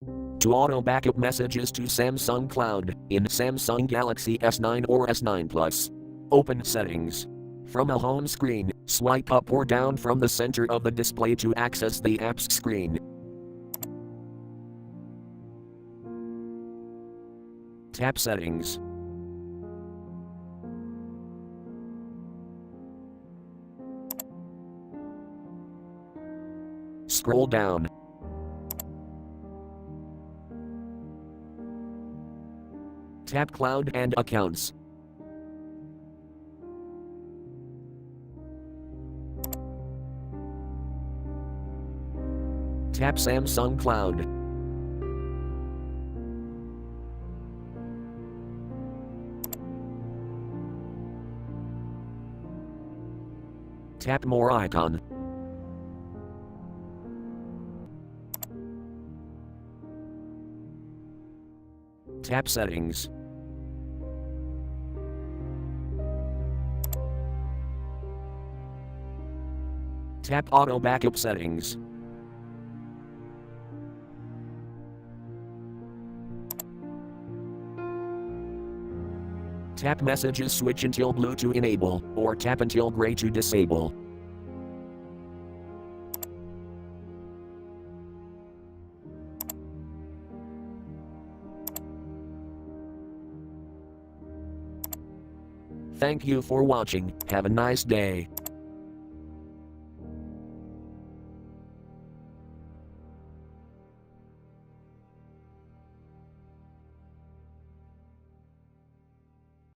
To auto backup messages to Samsung Cloud in Samsung Galaxy S9 or S9 Plus. Open Settings. From a home screen, swipe up or down from the center of the display to access the apps screen. Tap Settings. Scroll down. Tap Cloud and Accounts. Tap Samsung Cloud. Tap More icon. Tap Settings. Tap Auto Backup Settings. Tap Messages switch until blue to enable, or tap until gray to disable. Thank you for watching. Have a nice day.